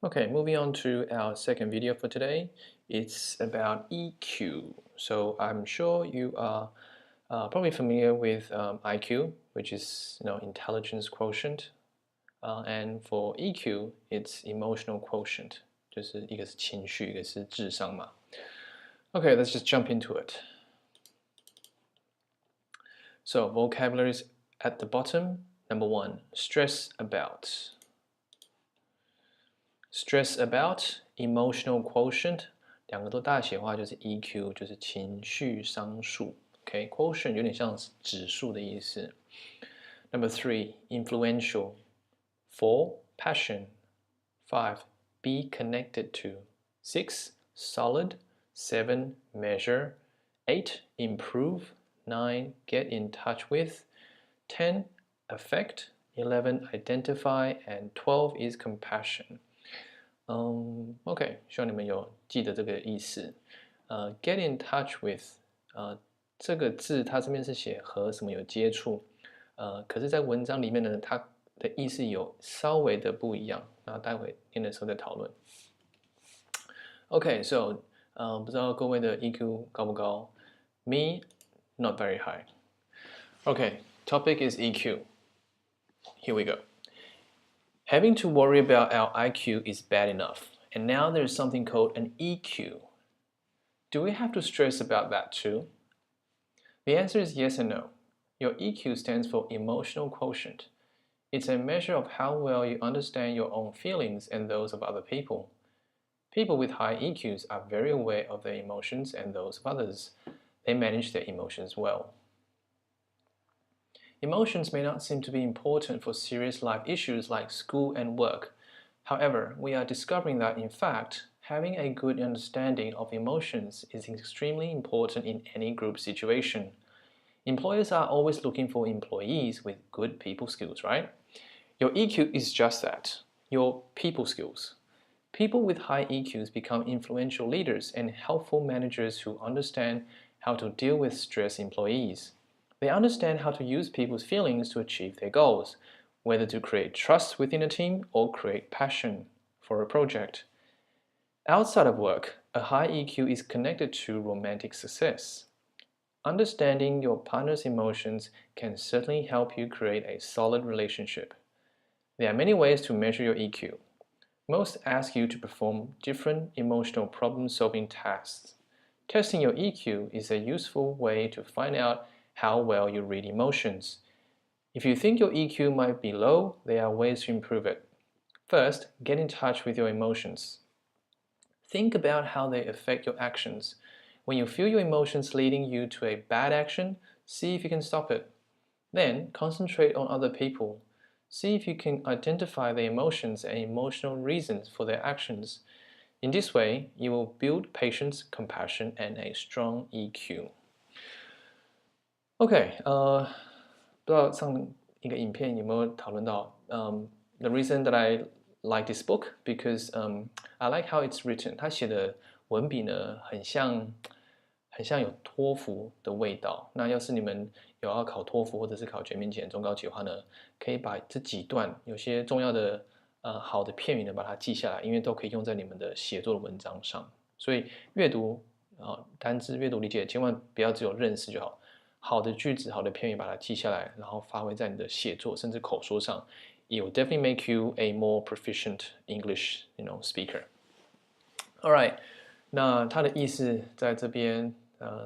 Okay, moving on to our second video for today. It's about EQ. So I'm sure you are probably familiar with IQ, which is intelligence quotient, and for EQ, it's emotional quotient. 就是一个是情绪，一个是智商嘛。Okay, let's just jump into it. So vocabularies at the bottom. Number 1, stress about. Stress about, emotional quotient, 两个都大写的话就是 EQ， 就是情绪商数。Okay, quotient 有点像指数的意思。Number 3, influential. 4, passion. 5, be connected to. 6, solid. 7, measure. 8, improve. 9, get in touch with. 10, affect. 11, identify. And 12 is compassion. OK， 希望你们有记得这个意思。get in touch with，这个字它这边是写和什么有接触，可是，在文章里面呢，它的意思有稍微的不一样。那待会念的时候再讨论。OK，so，不知道各位的 EQ 高不高 ？Me not very high. OK，topic is EQ. Here we go. Having to worry about our IQ is bad enough, and now there's something called an EQ. Do we have to stress about that too? The answer is yes and no. Your EQ stands for emotional quotient. It's a measure of how well you understand your own feelings and those of other people. People with high EQs are very aware of their emotions and those of others. They manage their emotions well. Emotions may not seem to be important for serious life issues like school and work. However, we are discovering that, in fact, having a good understanding of emotions is extremely important in any group situation. Employers are always looking for employees with good people skills, right? Your EQ is just that, your people skills. People with high EQs become influential leaders and helpful managers who understand how to deal with stressed employees. They understand how to use people's feelings to achieve their goals, whether to create trust within a team or create passion for a project. Outside of work, a high EQ is connected to romantic success. Understanding your partner's emotions can certainly help you create a solid relationship. There are many ways to measure your EQ. Most ask you to perform different emotional problem-solving tasks. Testing your EQ is a useful way to find out how well you read emotions. If you think your EQ might be low, there are ways to improve it. First, get in touch with your emotions. Think about how they affect your actions. When you feel your emotions leading you to a bad action, see if you can stop it. Then, concentrate on other people. See if you can identify their emotions and emotional reasons for their actions. In this way, you will build patience, compassion, and a strong EQ. OK， 不知道上一个影片有没有讨论到the reason that I like this book because I like how it's written. 他写的文笔呢，很像有托福的味道。那要是你们有要考托福或者是考全民检、中高级的话呢，可以把这几段有些重要的好的片语呢，把它记下来，因为都可以用在你们的写作的文章上。所以阅读单字阅读理解，千万不要只有认识就好。好的句子、好的片语，把它记下来，然后发挥在你的写作甚至口说上。It will definitely make you a more proficient English, speaker. All right， 那它的意思在这边，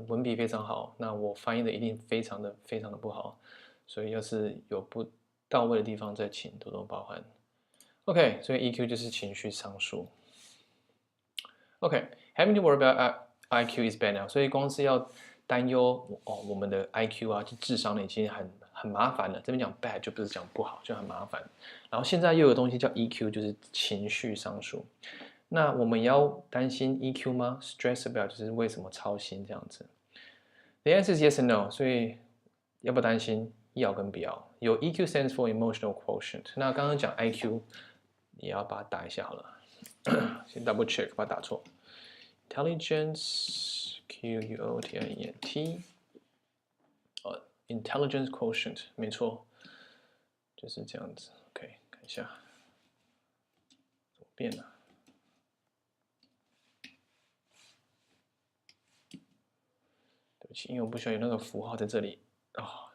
文笔非常好。那我翻译的一定非常的不好，所以要是有不到位的地方，再请多多包涵。OK， 所以 EQ 就是情绪商数。OK，having to worry about IQ is bad now， 所以光是要担忧我们的 IQ 啊，就智商呢已经很麻烦了。这边讲 bad 就不是讲不好，就很麻烦。然后现在又有东西叫 EQ， 就是情绪商数。那我们也要担心 EQ 吗 ？Stress about 就是为什么操心这样子。The answer is yes and no， 所以要不担心，要跟不要。有 EQ stands for emotional quotient。那刚刚讲 IQ， 也要把它打一下好了。先 double check， 把它打错。Intelligence。Quotient， intelligence quotient， 没错，就是这样子。OK， 看一下，怎么变了对不起，因为我不喜欢有那个符号在这里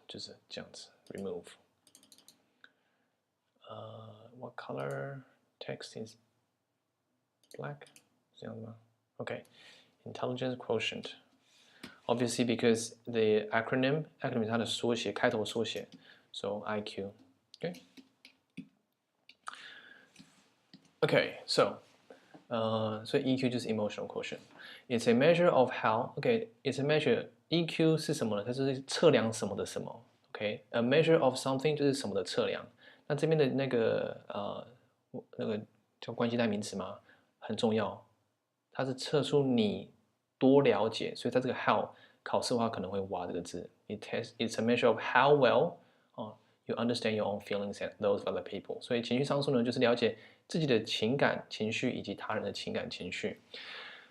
就是这样子 remove。What color text is black？ 是这样子吗 ？OK， intelligence quotient。Obviously, because the acronym 它的缩写，开头缩写 ，so IQ. Okay, so 所以 EQ 就是 emotional quotient. It's a measure of how. Okay, it's a measure. EQ 是什么呢？它是测量什么的什么。Okay, a measure of something 就是什么的测量。那这边的那个叫关系代名词吗？很重要，它是测出你多了解，所以在这个 how 考试的话可能会挖这个字。It's a measure of how well you understand your own feelings and those of other people. 所以情绪商数呢，就是了解自己的情感情绪以及他人的情感情绪。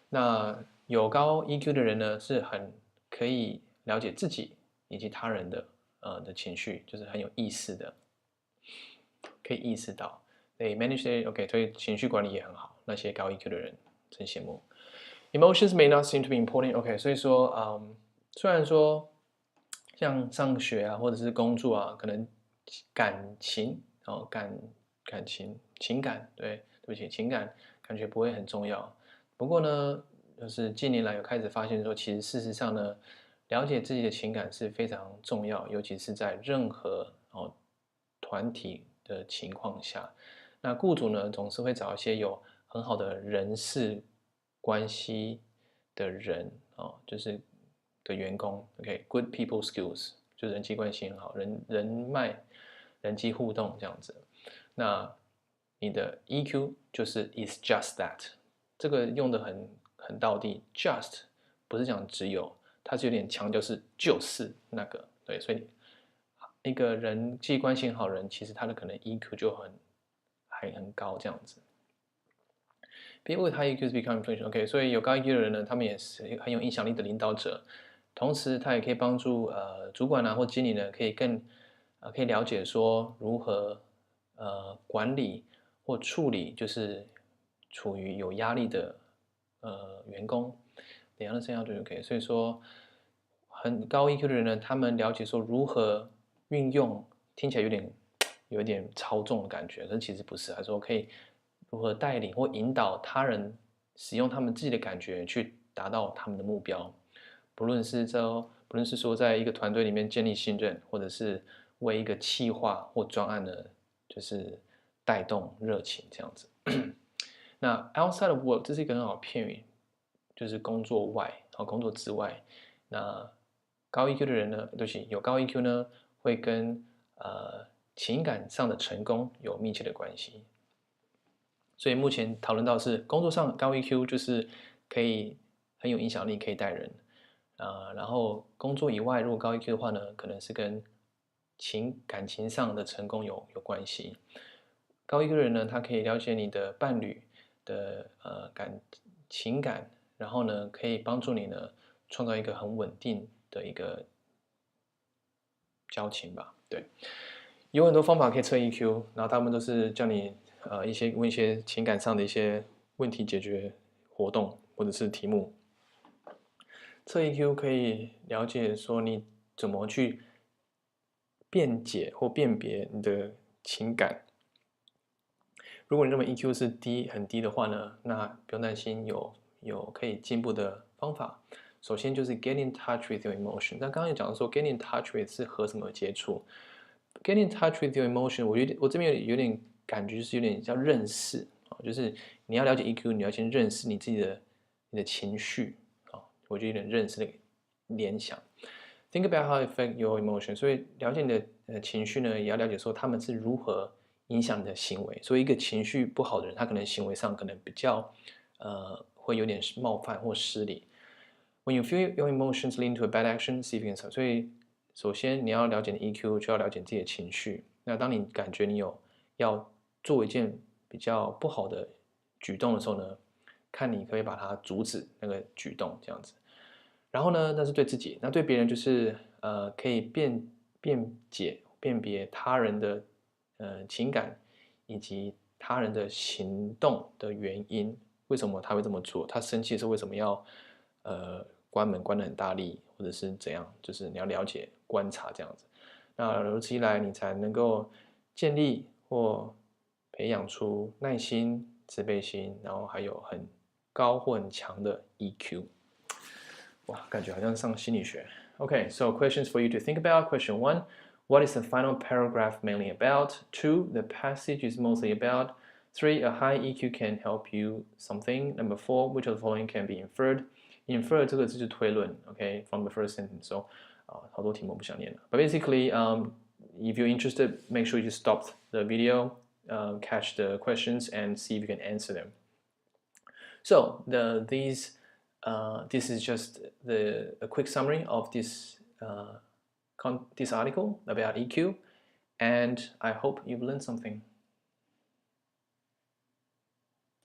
那有高 EQ 的人呢，是很可以了解自己以及他人的情绪，就是很有意识的，可以意识到。They manage their所以情绪管理也很好。那些高 EQ 的人真羡慕。Emotions may not seem to be important. 所以说，虽然说像上学啊，或者是工作啊，可能感情情感，对不起，情感感觉不会很重要。不过呢，就是近年来有开始发现说，其实事实上呢，了解自己的情感是非常重要，尤其是在任何团体的情况下。那雇主呢，总是会找一些有很好的人事关系的人就是的员工 ，good people skills， 就是人际关系很好，人脉、人际互动这样子。那你的 EQ 就是 is just that， 这个用的很道地 ，just 不是讲只有，它是有点强调是就是那个，对，所以一个人际关系很好的人，其实他的可能 EQ 就还很高这样子。People with high EQs become influential. 所以有高 EQ 的人呢，他们也是很有影响力的领导者，同时他也可以帮助主管或经理呢，可以了解说如何管理或处理就是处于有压力的员工。怎样的这样就 OK。所以说很高 EQ 的人呢，他们了解说如何运用，听起来有点操纵的感觉，可是其实不是，还说可以如何带领或引导他人使用他们自己的感觉去达到他们的目标，不论是说在一个团队里面建立信任，或者是为一个企划或专案呢，就是带动热情这样子。那 outside of work 这是一个很好的片语，就是工作外工作之外。那高 EQ 的人呢，对不起，有高 EQ 呢，会跟情感上的成功有密切的关系。所以目前讨论到是工作上高 EQ 就是可以很有影响力，可以带人然后工作以外，如果高 EQ 的话呢，可能是跟感情上的成功有关系。高 EQ 的人呢，他可以了解你的伴侣的情感，然后呢，可以帮助你呢创造一个很稳定的一个交情吧。对，有很多方法可以测 EQ， 然后他们都是叫你问一些情感上的一些问题解决活动或者是题目。测 EQ 可以了解说你怎么去辩解或辨别你的情感。如果你认为 EQ 是很低的话呢，那不用担心，有可以进步的方法。首先就是 get in touch with your emotion。那刚刚有讲说 get in touch with 是和什么接触 ？get in touch with your emotion， 我这边有点感觉就是有点叫认识就是你要了解 EQ， 你要先认识你自己的情绪我就有点认识的联想。Think about how it affect your emotion。所以了解你的情绪呢，也要了解说他们是如何影响你的行为。所以一个情绪不好的人，他可能行为上可能比较会有点冒犯或失礼。When you feel your emotions lead to a bad action, see if you can. 所以首先你要了解你 EQ， 就要了解自己的情绪。那当你感觉你有要做一件比较不好的举动的时候呢，看你可以把它阻止那个举动这样子。然后呢，那是对自己，那对别人就是可以辨别他人的情感以及他人的行动的原因，为什么他会这么做？他生气的时候为什么要关门关得很大力，或者是怎样，就是你要了解观察这样子。那如此一来，你才能够建立或培养出耐心、慈悲心，然后还有很高或很强的 EQ。哇，感觉好像上心理学。Okay, so questions for you to think about. Question 1, what is the final paragraph mainly about? 2, the passage is mostly about. 3, a high EQ can help you something. Number 4, which of the following can be inferred? Infer 这个字就是推论 ，OK, from the first sentence. So 好多题目不想念了。But basically, if you're interested, make sure you stop the video, catch the questions, and see if you can answer them. So this is just a quick summary of this article about EQ, and I hope you've learned something.